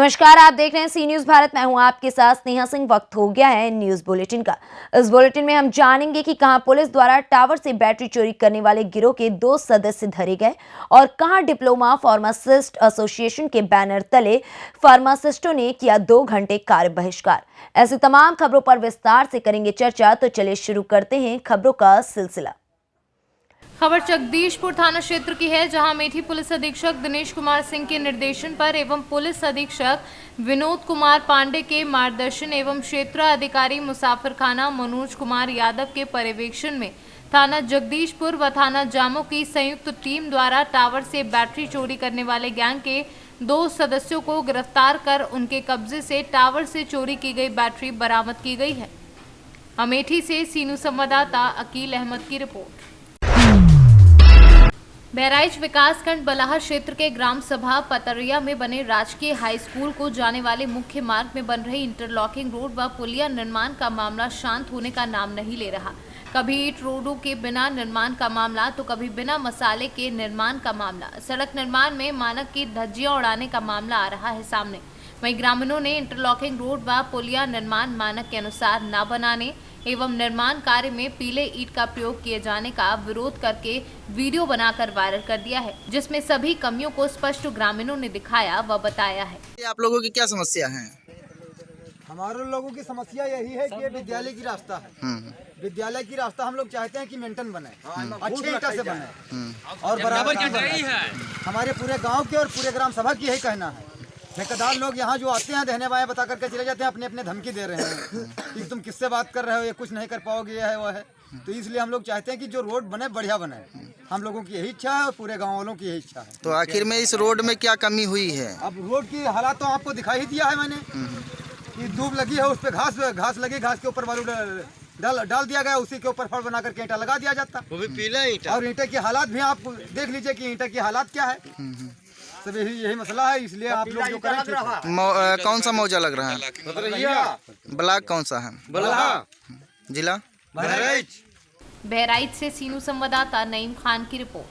नमस्कार, आप देख रहे हैं सी न्यूज भारत। मैं हूं आपके साथ स्नेहा सिंह। वक्त हो गया है न्यूज बुलेटिन का। इस बुलेटिन में हम जानेंगे कि कहां पुलिस द्वारा टावर से बैटरी चोरी करने वाले गिरोह के 2 सदस्य धरे गए और कहां डिप्लोमा फार्मासिस्ट एसोसिएशन के बैनर तले फार्मासिस्टों ने किया 2 घंटे कार्य बहिष्कार। ऐसी तमाम खबरों पर विस्तार से करेंगे चर्चा। तो चलिए शुरू करते हैं खबरों का सिलसिला। खबर जगदीशपुर थाना क्षेत्र की है, जहां अमेठी पुलिस अधीक्षक दिनेश कुमार सिंह के निर्देशन पर एवं पुलिस अधीक्षक विनोद कुमार पांडे के मार्गदर्शन एवं क्षेत्र अधिकारी मुसाफिर खाना मनोज कुमार यादव के पर्यवेक्षण में थाना जगदीशपुर व थाना जामो की संयुक्त टीम द्वारा टावर से बैटरी चोरी करने वाले गैंग के 2 सदस्यों को गिरफ्तार कर उनके कब्जे से टावर से चोरी की गई बैटरी बरामद की गई है। अमेठी से सीनू संवाददाता अकील अहमद की रिपोर्ट। बहराइच विकासखंड बलाहा क्षेत्र के ग्राम सभा पतरिया में बने राजकीय हाई स्कूल को जाने वाले मुख्य मार्ग में बन रही इंटरलॉकिंग रोड व पुलिया निर्माण का मामला शांत होने का नाम नहीं ले रहा। कभी ईंट रोडों के बिना निर्माण का मामला तो कभी बिना मसाले के निर्माण का मामला। सड़क निर्माण में मानक की धज्जियां उड़ाने का मामला आ रहा है सामने। वहीं ग्रामीणों ने इंटरलॉकिंग रोड व पुलिया निर्माण मानक के अनुसार न बनाने एवं निर्माण कार्य में पीले ईंट का प्रयोग किए जाने का विरोध करके वीडियो बनाकर वायरल कर दिया है, जिसमें सभी कमियों को स्पष्ट ग्रामीणों ने दिखाया व बताया है। आप लोगों की क्या समस्या है? हमारे लोगों की समस्या यही है कि ये विद्यालय की रास्ता है। विद्यालय की रास्ता हम लोग चाहते हैं कि मेंटेन बने, अच्छे ईंटा से बने और बराबर की बने। हमारे पूरे गांव के और पूरे ग्राम सभा की यही कहना है। ठेकेदार लोग यहाँ जो आते हैं देने बाएं बता करके चले जाते हैं, अपने अपने धमकी दे रहे हैं कि तुम किससे बात कर रहे हो, ये कुछ नहीं कर पाओगे, ये है वो है। तो इसलिए हम लोग चाहते हैं कि जो रोड बने बढ़िया बने। हम लोगों की यही इच्छा है और पूरे गाँव वालों की यही इच्छा है। तो आखिर में इस रोड में क्या कमी हुई है? अब रोड की हालात तो आपको दिखाई दिया है मैंने कि धूप लगी है, उस पर घास लगी, घास के ऊपर बालू डाल दिया गया, उसी के ऊपर फड़ बना करके ईंटा लगा दिया जाता, वो भी पीला ईंटा। और ईंटे की हालात भी आप देख लीजिए कि ईंटे की हालात क्या है। सब यही मसला है, इसलिए आप लोग जो करें। कौन सा मौजा लग रहा है? ब्लॉक कौन सा है? जिला बहराइच से सीनू संवाददाता नईम खान की रिपोर्ट।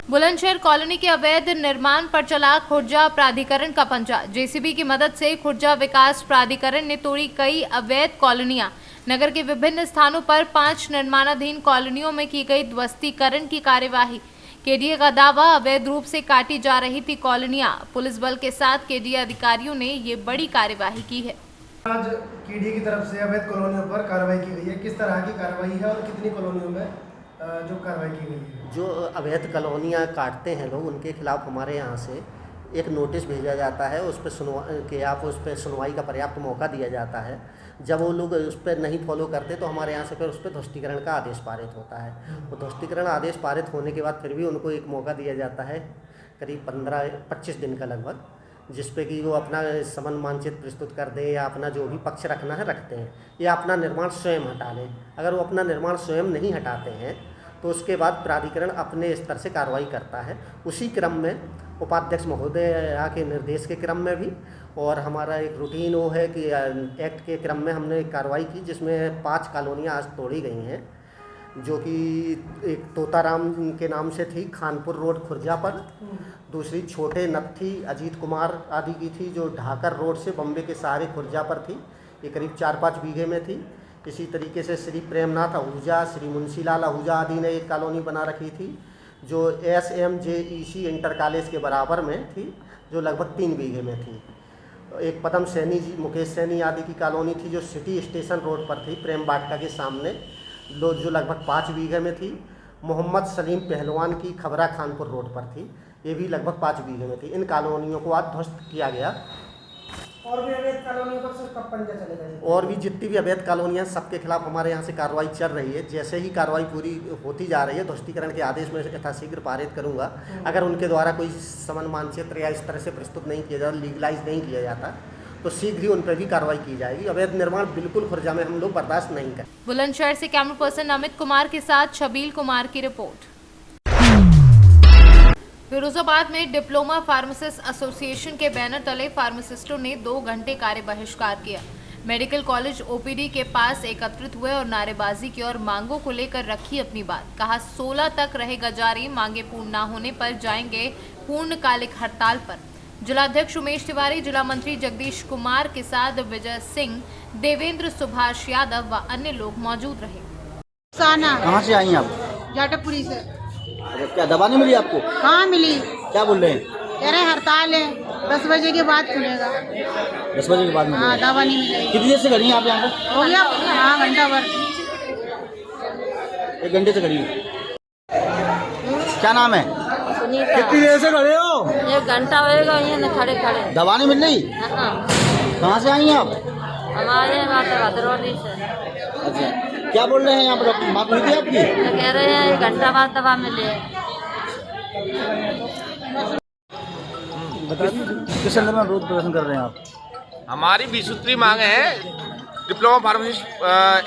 बुलंदशहर कॉलोनी के अवैध निर्माण पर चला खुर्जा प्राधिकरण का पंजा। जेसीबी की मदद से खुर्जा विकास प्राधिकरण ने तोड़ी कई अवैध कॉलोनियां। नगर के विभिन्न स्थानों पर 5 निर्माणाधीन कॉलोनियों में की गई ध्वस्तीकरण की कार्यवाही। केडीए का दावा, अवैध रूप से काटी जा रही थी कॉलोनियां। पुलिस बल के साथ केडीए अधिकारियों ने ये बड़ी कार्यवाही की है। आज केडीए की तरफ से अवैध कॉलोनियों पर कार्रवाई की गई है। किस तरह की कार्रवाई है और कितनी कॉलोनियों में जो कार्रवाई की गई है? जो अवैध कॉलोनियाँ काटते हैं लोग, उनके खिलाफ हमारे यहाँ से एक नोटिस भेजा जाता है। उस पर सुनवाई का पर्याप्त मौका दिया जाता है। जब वो लोग उस पर नहीं फॉलो करते तो हमारे यहाँ से फिर उस पर ध्वस्तीकरण का आदेश पारित होता है। वो ध्वस्तीकरण आदेश पारित होने के बाद फिर भी उनको एक मौका दिया जाता है, करीब 15-25 दिन का लगभग, जिस पे कि वो अपना संबंध मानचित्र प्रस्तुत कर दें या अपना जो भी पक्ष रखना है रखते हैं, या अपना निर्माण स्वयं हटा लें। अगर वो अपना निर्माण स्वयं नहीं हटाते हैं तो उसके बाद प्राधिकरण अपने स्तर से कार्रवाई करता है। उसी क्रम में उपाध्यक्ष महोदय के निर्देश के क्रम में भी, और हमारा एक रूटीन वो है कि एक्ट के क्रम में हमने कार्रवाई की, जिसमें 5 कॉलोनियाँ आज तोड़ी गई हैं, जो कि एक तोताराम के नाम से थी खानपुर रोड खुर्जा पर, दूसरी छोटे नत्थी अजीत कुमार आदि की थी जो ढाकर रोड से बम्बे के सहारे खुर्जा पर थी, ये करीब 4-5 बीघे में थी। इसी तरीके से श्री प्रेमनाथ आहूजा, श्री मुंशीलाल आहूजा आदि ने एक कॉलोनी बना रखी थी जो SMJEC इंटर कॉलेज के बराबर में थी, जो लगभग 3 बीघे में थी। एक पदम सैनी जी, मुकेश सैनी आदि की कॉलोनी थी जो सिटी स्टेशन रोड पर थी, प्रेम बाटिका के सामने, जो लगभग 5 बीघे में थी। मोहम्मद सलीम पहलवान की खबरा खानपुर रोड पर थी, ये भी लगभग 5 बीघे में थी। इन कॉलोनियों को आज ध्वस्त किया गया। और भी अवैध कॉलोनियों पर सिर्फ कब पंजा चलेगा? और भी जितनी भी अवैध कॉलोनियाँ, सबके खिलाफ हमारे यहाँ से कार्रवाई चल रही है। जैसे ही कार्रवाई पूरी होती जा रही है, ध्वस्तीकरण के आदेश में यथाशीघ्र पारित करूँगा। अगर उनके द्वारा कोई संबंध मानचित्र या इस तरह से प्रस्तुत नहीं किया जाता, लीगलाइज नहीं किया जाता, तो शीघ्र ही उन पर भी कार्रवाई की जाएगी। अवैध निर्माण बिल्कुल खुर्जा में हम लोग बर्दाश्त नहीं करें। बुलंदशहर से कैमरा पर्सन अमित कुमार के साथ छबील कुमार की रिपोर्ट। फिरोजाबाद में डिप्लोमा फार्मासिस्ट एसोसिएशन के बैनर तले फार्मासिस्टों ने 2 घंटे कार्य बहिष्कार किया। मेडिकल कॉलेज ओपीडी के पास एकत्रित हुए और नारेबाजी की और मांगों को लेकर रखी अपनी बात। कहा 16 तक रहेगा जारी, मांगे पूर्ण न होने पर जाएंगे पूर्णकालिक हड़ताल पर। जिलाध्यक्ष उमेश तिवारी, जिला मंत्री जगदीश कुमार के साथ विजय सिंह, देवेंद्र, सुभाष यादव व अन्य लोग मौजूद रहे। कहाँ से आई आप? जाटपुरी से। क्या दवा नहीं मिली आपको? कहाँ मिली? क्या बोल रहे हैं? कह रहे हड़ताल है, 10 बजे के बाद खुलेगा। 10 बजे के बाद हाँ, दवा नहीं मिलेगी। कितनी देर से खड़ी हैं आप यहाँ पर? हो गया हाँ, घंटा भर। 1 घंटे से खड़ी हैं। क्या नाम है? सुनीता। कितनी देर से खड़े हो? 1 घंटा होएगा यहाँ खड़े खड़े। दवा नहीं मिल रही? कहाँ से आई हैं आप? हमारे भदरौली से। अच्छा, क्या बोल रहे हैं यहाँ पर? डॉक्टर बात हुई थी आपकी? तो कह रहे हैं 1 घंटा बाद दवा मिले। किस संदर्भ में विरोध प्रदर्शन कर रहे हैं आप? हमारी 20 सूत्री मांगे हैं। Diploma pharmacist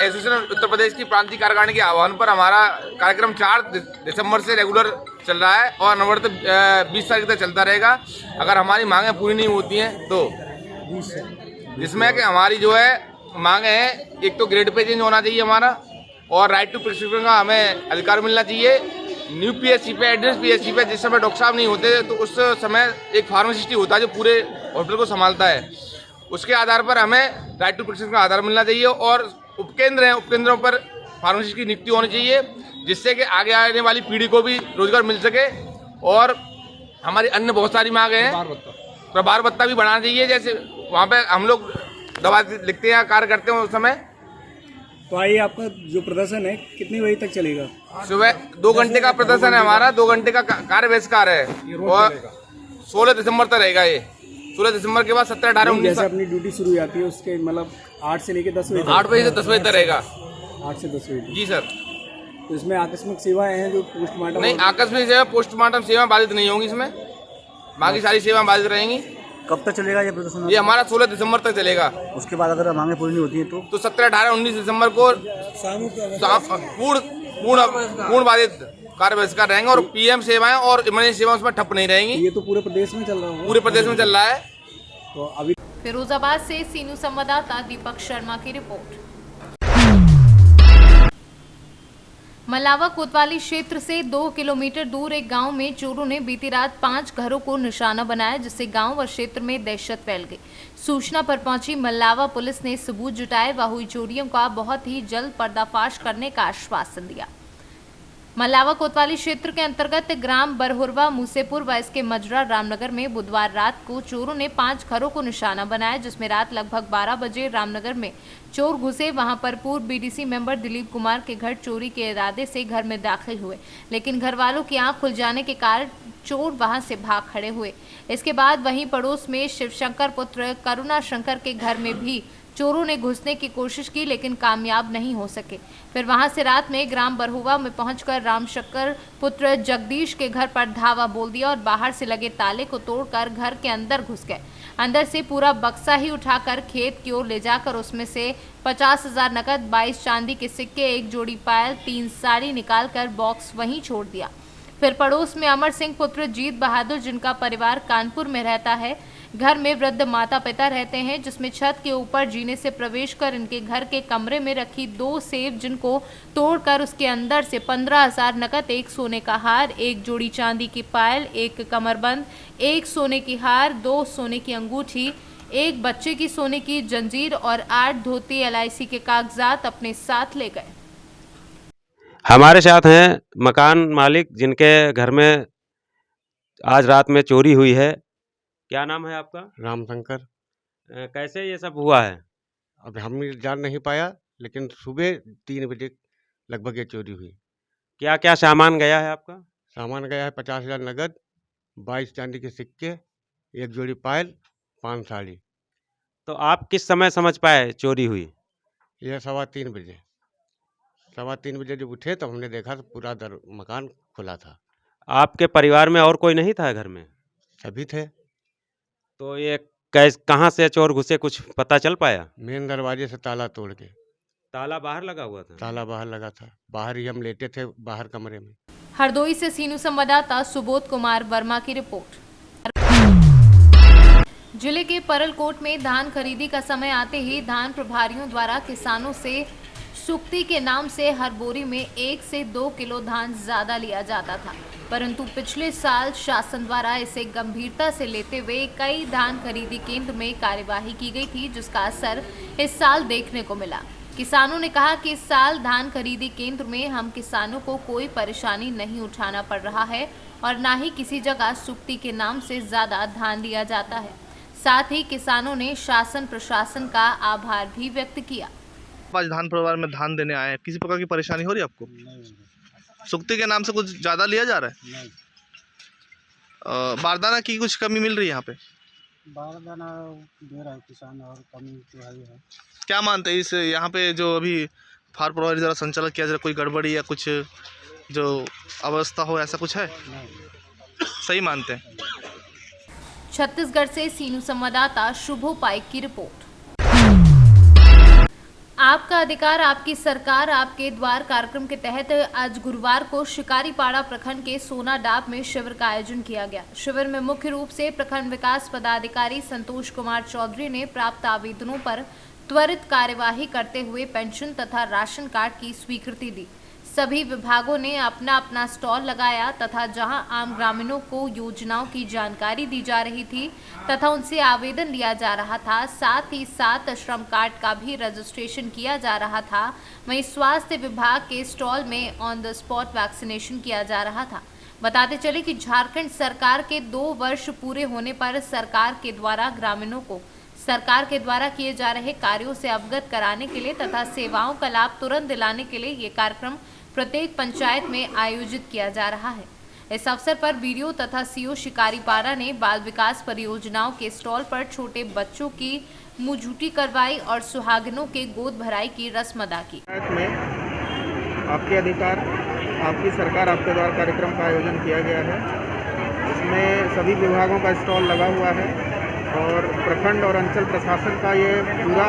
association Uttar Pradesh की प्रांतीय कार्यकारिणी के आह्वान पर हमारा कार्यक्रम 4 दिसंबर से रेगुलर चल रहा है और अनवरत 20 तारीख तक चलता रहेगा। अगर हमारी मांगें पूरी नहीं होती हैं तो जिसमें कि हमारी जो है मांगे हैं, एक तो ग्रेड पे चेंज होना चाहिए हमारा, और राइट टू प्रिस्क्रिप्शन का हमें अधिकार मिलना चाहिए। न्यू पीएचसी पे, एड्रेस पीएचसी पे जिस समय डॉक्टर साहब नहीं होते तो उस समय एक फार्मासिस्ट ही होता है जो पूरे हॉस्पिटल को संभालता है। उसके आधार पर हमें राइट टू प्रिस्क्रिप्शन का आधार मिलना चाहिए और उपकेंद्र हैं, उपकेंद्रों पर फार्मासिस्ट की नियुक्ति होनी चाहिए जिससे कि आगे आने वाली पीढ़ी को भी रोजगार मिल सके। और हमारी अन्य बहुत सारी मांगे हैं। प्रभार भत्ता भी बढ़ाना चाहिए, जैसे वहाँ पे हम लोग दवा लिखते हैं, कार्य करते हैं उस समय। तो आइए, आपका जो प्रदर्शन है कितनी बजे तक चलेगा? सुबह 2 घंटे का प्रदर्शन है हमारा, 2 घंटे का कार्य बहिष्कार है और 16 दिसंबर तक रहेगा ये। 16 दिसंबर के बाद 17, 18, 19 जैसे अपनी ड्यूटी शुरू हो जाती है उसके मतलब 8 से लेकर 10 बजे? 8 बजे से 10 बजे तक रहेगा। 8 से 10 बजे? जी सर। तो इसमें आकस्मिक सेवाएं हैं जो पोस्टमार्टम? नहीं, आकस्मिक सेवा, पोस्टमार्टम सेवा बाधित नहीं होंगी इसमें, बाकी सारी सेवाएं बाधित रहेंगी। कब तक चलेगा ये प्रदर्शन? ये हमारा 16 दिसंबर तक चलेगा। उसके बाद अगर मांगे पूरी नहीं होती है तो 17, 18, 19 दिसंबर को पूर्ण बाधित कार्य बहिष्कार रहेंगे और पीएम सेवाएं और इमरजेंसी सेवाएं उसमें ठप नहीं रहेंगी। ये तो पूरे प्रदेश में चल रहा है? पूरे प्रदेश में चल रहा है। तो अभी फिरोजाबाद से सीनू संवाददाता दीपक शर्मा की रिपोर्ट। मलावा कोतवाली क्षेत्र से 2 किलोमीटर दूर एक गांव में चोरों ने बीती रात 5 घरों को निशाना बनाया, जिससे गांव व क्षेत्र में दहशत फैल गई। सूचना पर पहुंची मलावा पुलिस ने सबूत जुटाए व हुई चोरियों का बहुत ही जल्द पर्दाफाश करने का आश्वासन दिया। मलावा कोतवाली क्षेत्र के अंतर्गत ग्राम बरहुरवा, मूसेपुर व इसके मजरा रामनगर में बुधवार रात को चोरों ने 5 घरों को निशाना बनाया, जिसमें रात लगभग 12 बजे रामनगर में चोर घुसे। वहां पर पूर्व बीडीसी मेंबर दिलीप कुमार के घर चोरी के इरादे से घर में दाखिल हुए, लेकिन घर वालों की आंख खुल जाने के कारण चोर वहां से भाग खड़े हुए। इसके बाद वहीं पड़ोस में शिवशंकर पुत्र करुणा शंकर के घर में भी चोरों ने घुसने की कोशिश की, लेकिन कामयाब नहीं हो सके। फिर वहां से रात में ग्राम बरहुआ में पहुंचकर रामशंकर पुत्र जगदीश के घर पर धावा बोल दिया और बाहर से लगे ताले को तोड़कर घर के अंदर घुस गए। अंदर से पूरा बक्सा ही उठाकर खेत की ओर ले जाकर उसमें से 50,000 नकद, 22 चांदी के सिक्के, 1 जोड़ी पायल, 3 साड़ी निकालकर बॉक्स वहीं छोड़ दिया। फिर पड़ोस में अमर सिंह पुत्र जीत बहादुर, जिनका परिवार कानपुर में रहता है, घर में वृद्ध माता पिता रहते हैं, जिसमें छत के ऊपर जीने से प्रवेश कर इनके घर के कमरे में रखी 2 सेफ, जिनको तोड़कर उसके अंदर से 15,000 नकद, 1 सोने का हार, 1 जोड़ी चांदी की पायल, 1 कमरबंद, 1 सोने की हार, 2 सोने की अंगूठी, 1 बच्चे की सोने की जंजीर और 8 धोती LIC के कागजात अपने साथ ले गए। हमारे साथ हैं मकान मालिक, जिनके घर में आज रात में चोरी हुई है। क्या नाम है आपका? रामशंकर। कैसे ये सब हुआ है? अब हम जान नहीं पाया, लेकिन सुबह 3 बजे लगभग ये चोरी हुई। क्या क्या सामान गया है आपका? सामान गया है 50,000 नकद, 22 चांदी के सिक्के, 1 जोड़ी पायल, 5 साड़ी। तो आप किस समय समझ पाए चोरी हुई? यह 3:15 बजे। 3:15 बजे जब उठे तो हमने देखा तो पूरा मकान खुला था। आपके परिवार में और कोई नहीं था घर में? सभी थे। तो ये कहाँ से चोर घुसे, कुछ पता चल पाया? मेन दरवाजे से ताला तोड़ के। ताला बाहर लगा हुआ था? ताला बाहर लगा था, बाहर ही हम लेटे थे, बाहर कमरे में। हरदोई से सीनू संवाददाता सुबोध कुमार वर्मा की रिपोर्ट। जिले के परलकोट में धान खरीदी का समय आते ही धान प्रभारियों द्वारा किसानों से सुक्ति के नाम से हर बोरी में 1 से 2 किलो धान ज्यादा लिया जाता था, परंतु पिछले साल शासन द्वारा इसे गंभीरता से लेते हुए कई धान खरीदी केंद्र में कार्यवाही की गई थी, जिसका असर इस साल देखने को मिला। किसानों ने कहा कि इस साल धान खरीदी केंद्र में हम किसानों को कोई परेशानी नहीं उठाना पड़ रहा है और न ही किसी जगह सुक्ति के नाम से ज्यादा धान लिया जाता है। साथ ही किसानों ने शासन प्रशासन का आभार भी व्यक्त किया। आज धान परिवार में धान देने आए हैं, किसी प्रकार की परेशानी हो रही है आपको? सुक्ति के नाम से कुछ ज़्यादा लिया जा रहा है? बारदाना की कुछ कमी मिल रही है यहाँ पे? बारदाना दे रहा है किसान और कमी तो है। क्या मानते हैं इस यहाँ पे जो अभी फार प्रभारी द्वारा संचालन किया जा रहा है, कोई गड़बड़ी या कुछ जो अवस्था हो, ऐसा कुछ है? सही मानते हैं? छत्तीसगढ़ से सीनू संवाददाता शुभो पाइक की रिपोर्ट। आपका अधिकार आपकी सरकार आपके द्वार कार्यक्रम के तहत आज गुरुवार को शिकारीपाड़ा प्रखंड के सोनाडाब में शिविर का आयोजन किया गया। शिविर में मुख्य रूप से प्रखंड विकास पदाधिकारी संतोष कुमार चौधरी ने प्राप्त आवेदनों पर त्वरित कार्यवाही करते हुए पेंशन तथा राशन कार्ड की स्वीकृति दी। सभी विभागों ने अपना अपना स्टॉल लगाया तथा जहां आम ग्रामीणों को योजनाओं की जानकारी दी जा रही थी तथा उनसे आवेदन लिया जा रहा था, साथ ही साथ श्रम कार्ड का भी रजिस्ट्रेशन किया जा रहा था, वहीं स्वास्थ्य विभाग के स्टॉल में ऑन द स्पॉट वैक्सीनेशन किया जा रहा था। बताते चले कि झारखंड सरकार के 2 वर्ष पूरे होने पर सरकार के द्वारा ग्रामीणों को सरकार के द्वारा किए जा रहे कार्यों से अवगत कराने के लिए तथा सेवाओं का लाभ तुरंत दिलाने के लिए ये कार्यक्रम प्रत्येक पंचायत में आयोजित किया जा रहा है। इस अवसर पर बीडीओ तथा सीओ शिकारीपाड़ा ने बाल विकास परियोजनाओं के स्टॉल पर छोटे बच्चों की मुंह झूठी करवाई और सुहागिनों के गोद भराई की रस्म अदा की। में आपके अधिकार आपकी सरकार आपके द्वारा कार्यक्रम का आयोजन किया गया है। इसमें सभी विभागों का स्टॉल लगा हुआ है और प्रखंड और अंचल प्रशासन का ये पूरा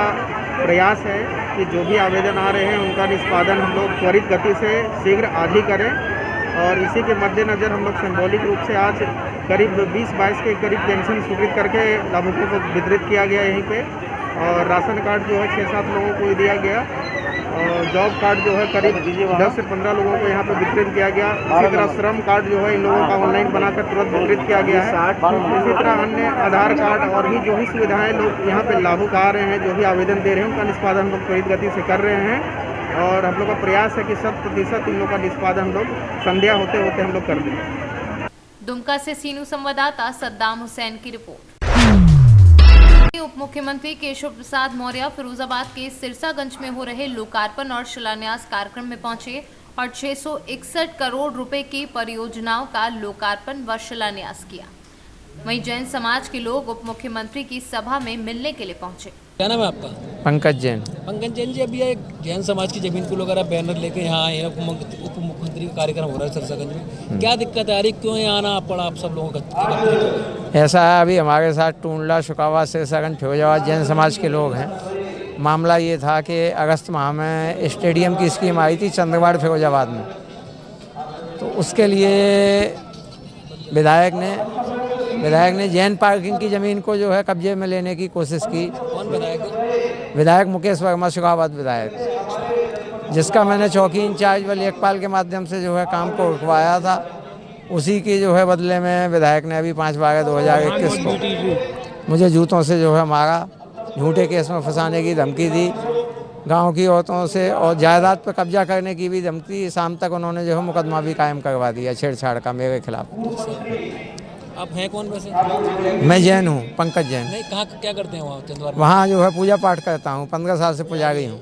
प्रयास है कि जो भी आवेदन आ रहे हैं उनका निष्पादन हम लोग त्वरित गति से शीघ्र आज ही करें। और इसी के मद्देनज़र हम लोग सिंबॉलिक रूप से आज करीब 20-22 के करीब पेंशन स्वीकृत करके लाभुकों को वितरित किया गया यहीं पे। और राशन कार्ड जो है 6-7 लोगों को दिया गया और जॉब कार्ड जो है करीब 10 से 15 लोगों को यहाँ पे वितरित किया गया। इसी तरह श्रम कार्ड जो है इन लोगों का ऑनलाइन बनाकर तुरंत वितरित किया गया है। इसी तरह अन्य आधार कार्ड और भी जो भी सुविधाएं लोग यहाँ पे लाभुक आ रहे हैं, जो भी आवेदन दे रहे हैं, उनका निष्पादन हम लोग त्वरित गति से कर रहे हैं। और हम लोग का प्रयास है कि 100% इन लोग का निष्पादन हम लोग संध्या होते होते हम लोग कर दें। दुमका से सीनू संवाददाता सद्दाम हुसैन की रिपोर्ट। उप मुख्यमंत्री केशव प्रसाद मौर्य फिरोजाबाद के सिरसागंज में हो रहे लोकार्पण और शिलान्यास कार्यक्रम में पहुंचे और 661 करोड़ रुपए की परियोजनाओं का लोकार्पण व शिलान्यास किया। वहीं जैन समाज के लोग उप मुख्यमंत्री की सभा में मिलने के लिए पहुंचे। क्या नाम है आपका? पंकज जैन। पंकज जैन जी, अभी एक जैन समाज की जमीन को वगैरह बैनर लेके यहाँ आए हैं, उप मुख्यमंत्री का कार्यक्रम हो रहा है सिरसागंज में, क्या दिक्कत आ रही, क्यों यहाँ आना पड़ा आप सब लोगों का? ऐसा है, अभी हमारे साथ टूंडला, शुकावा, सिरसागंज, फिरोजाबाद जैन समाज के लोग हैं। मामला ये था कि अगस्त माह में स्टेडियम की स्कीम आई थी चंद्रवाड़ फिरोजाबाद में, तो उसके लिए विधायक ने जैन पार्किंग की ज़मीन को जो है कब्जे में लेने की कोशिश की। कौन विधायक? विधायक मुकेश वर्मा, शुकाबाद विधायक, जिसका मैंने चौकी इंचार्ज व लेखपाल के माध्यम से जो है काम को रुकवाया था। उसी के जो है बदले में विधायक ने अभी 5/12/2021 को मुझे जूतों से जो है मारा, झूठे केस में फंसाने की धमकी दी, गांव की औरतों से और जायदाद पर कब्जा करने की भी धमकी। शाम तक उन्होंने जो है मुकदमा भी कायम करवा दिया छेड़छाड़ का मेरे खिलाफ। आप हैं कौन वैसे? मैं जैन हूँ, पंकज जैन। नहीं, कहाँ क्या करते हैं वहाँ चंद्रवाड़? वहाँ जो है पूजा पाठ करता हूँ, 15 साल से पुजारी हूँ।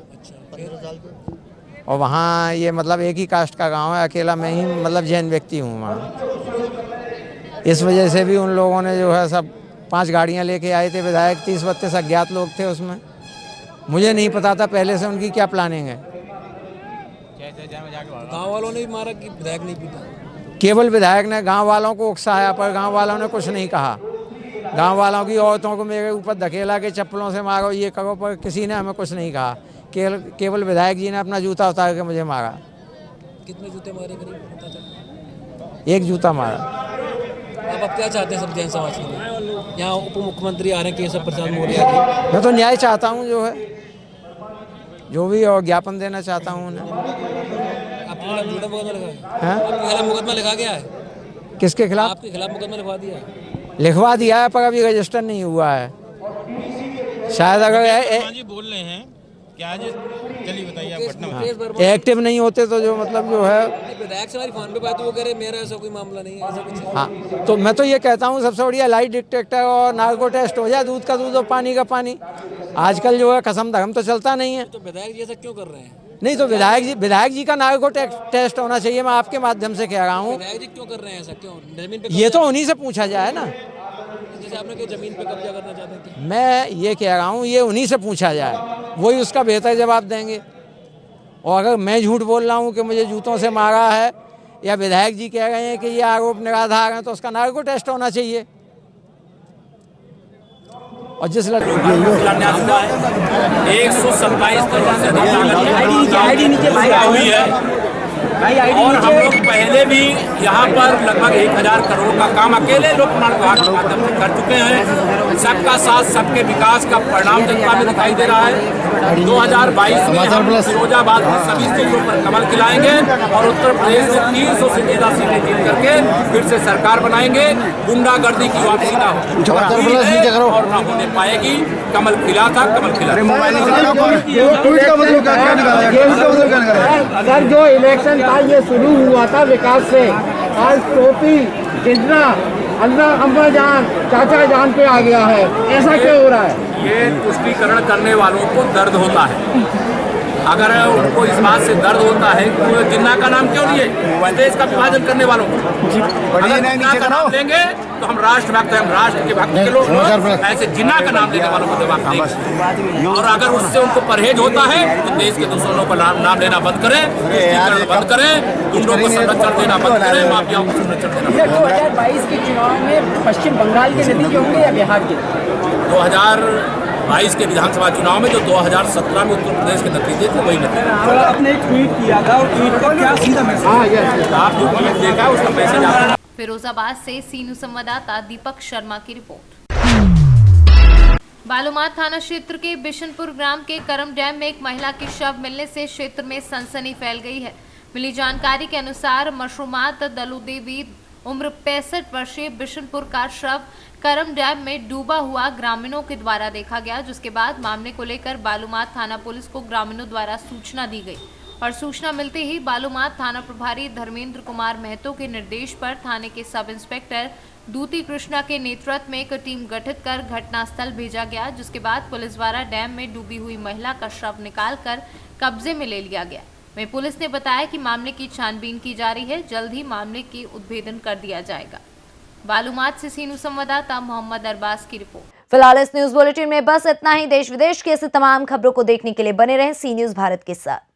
और वहाँ ये मतलब एक ही कास्ट का गांव है, अकेला मैं ही मतलब जैन व्यक्ति हूँ वहाँ। इस वजह से भी उन लोगों ने जो है सब 5 गाड़ियाँ लेके आए थे विधायक, 30-32 अज्ञात लोग थे उसमें। मुझे नहीं पता था पहले से उनकी क्या प्लानिंग है। गाँव वालों ने भी मारा कि विधायक नहीं पीटा? केवल विधायक ने गांव वालों को उकसाया, पर गांव वालों ने कुछ नहीं कहा। गांव वालों की औरतों को मेरे ऊपर धकेला के चप्पलों से मारो, ये करो, पर किसी ने हमें कुछ नहीं कहा। केवल विधायक जी ने अपना जूता उतार के मुझे मारा। कितने जूते मारे करीब? 1 जूता मारा। अब क्या चाहते हैं सब जैन समाज के लिए? यहाँ उप मुख्यमंत्री आ रहे हैं केशव प्रसाद मौर्य जी। मैं तो न्याय चाहता हूँ जो है। जो भी और ज्ञापन देना चाहता हूँ उन्हें। आपके खिलाफ मुकदमा लगा है? हैं? आपके खिलाफ मुकदमा लिखा गया है? किसके खिलाफ? आपके खिलाफ मुकदमा लिखवा दिया है? लिखवा दिया है पर अभी रजिस्टर नहीं हुआ है। शायद अगर जी बोल रहे हैं क्या जी, चलिए बताइए आप घटना एक्टिव नहीं होते तो जो मतलब जो है विधायक से हमारी फोन पे बात वो कह रहे मेरा ऐसा कोई मामला नहीं है, ऐसा कुछ। हाँ, तो मैं तो ये कहता हूँ सबसे बढ़िया लाइट डिटेक्टर और नार्को टेस्ट हो जाए, दूध का दूध और पानी का पानी। आजकल जो है कसम धर्म तो चलता नहीं है। तो विधायक जी ऐसा क्यों कर रहे हैं? नहीं तो विधायक जी का नार्को टेस्ट होना चाहिए। मैं आपके माध्यम से कह रहा हूँ विधायक जी क्यों कर रहे हैं ऐसा? क्यों जमीन पे ये तो उन्हीं से पूछा जाए ना। जैसे आपने कहा जमीन पे कब्जा करना चाहते थे। मैं ये कह रहा हूँ ये उन्हीं से पूछा जाए, वही उसका बेहतर जवाब देंगे। और अगर मैं झूठ बोल रहा हूँ कि मुझे जूतों से मारा है या विधायक जी कह रहे हैं कि ये आरोप निराधार हैं तो उसका नार्को टेस्ट होना चाहिए। और जिस लड़के 127 करोड़ से हुई है और हम लोग पहले भी यहाँ पर लगभग 1000 करोड़ का काम अकेले लोक निर्माण विभाग के माध्यम से कर चुके हैं। सबका साथ सबके विकास का परिणाम जनता में दिखाई दे रहा है। 2022 में हम फिरोजाबाद में सभी सीटों पर कमल खिलाएंगे और उत्तर प्रदेश में 300 से ज्यादा सीटें जीत करके फिर से सरकार बनाएंगे। गुंडागर्दी की वापसी ना हो और ना होने पाएगी। कमल खिला था, कमल खिला। सर जो इलेक्शन था ये शुरू हुआ था विकास से, आज टोपी जितना अल्लाह अम्मा जान चाचा जान पे आ गया है, ऐसा क्यों हो रहा है? ये तुष्टीकरण करने वालों को दर्द होता है। अगर उनको इस बात से दर्द होता है तो जिन्ना का नाम क्यों लिए? देश का विभाजन करने वालों को अगर जिन्ना का नाम लेंगे तो हम राष्ट्र भक्त हैं, हम राष्ट्र के भक्त के लोग ऐसे जिन्ना का नाम लेने वालों को जवाब देंगे। और अगर उससे उनको परहेज होता है तो देश के दुश्मनों को नाम लेना बंद करें, तुष्टीकरण बंद करें, गुंडों को संरक्षण देना बंद करें, माफियाओं को संरक्षण देना। 2022 के चुनाव में पश्चिम बंगाल के नतीजे होंगे या बिहार के? 2022 के विधानसभा चुनाव में जो 2017 में उत्तर प्रदेश के नतीजे थे वही नतीजे। आपने ट्वीट किया था और ट्वीट का क्या सीधा मैसेज? आप जो ट्वीट देखा है उसका मैसेज आपको। फिरोजाबाद से सीनू संवाददाता दीपक शर्मा की रिपोर्ट। बालूमाथ थाना क्षेत्र के बिशनपुर ग्राम के करम डैम में एक महिला की शव मिलने से क्षेत्र में सनसनी फैल गई है। मिली जानकारी के अनुसार मशरूमात दलू देवी उम्र 65 वर्षीय बिशनपुर का शव करम डैम में डूबा हुआ ग्रामीणों के द्वारा देखा गया, जिसके बाद मामले को लेकर बालूमाथ थाना पुलिस को ग्रामीणों द्वारा सूचना दी गई और सूचना मिलते ही बालूमाथ थाना प्रभारी धर्मेंद्र कुमार महतो के निर्देश पर थाने के सब इंस्पेक्टर दूती कृष्णा के नेतृत्व में एक टीम गठित कर घटनास्थल भेजा गया, जिसके बाद पुलिस द्वारा डैम में डूबी हुई महिला का शव निकालकर कब्जे में ले लिया गया। वहीं पुलिस ने बताया कि मामले की छानबीन की जा रही है, जल्द ही मामले की उद्भेदन कर दिया जाएगा। बालूमाथ से सीनू संवाददाता मोहम्मद अरबाज की रिपोर्ट। फिलहाल इस न्यूज बुलेटिन में बस इतना ही। देश विदेश की ऐसी तमाम खबरों को देखने के लिए बने रहें सी न्यूज भारत के साथ।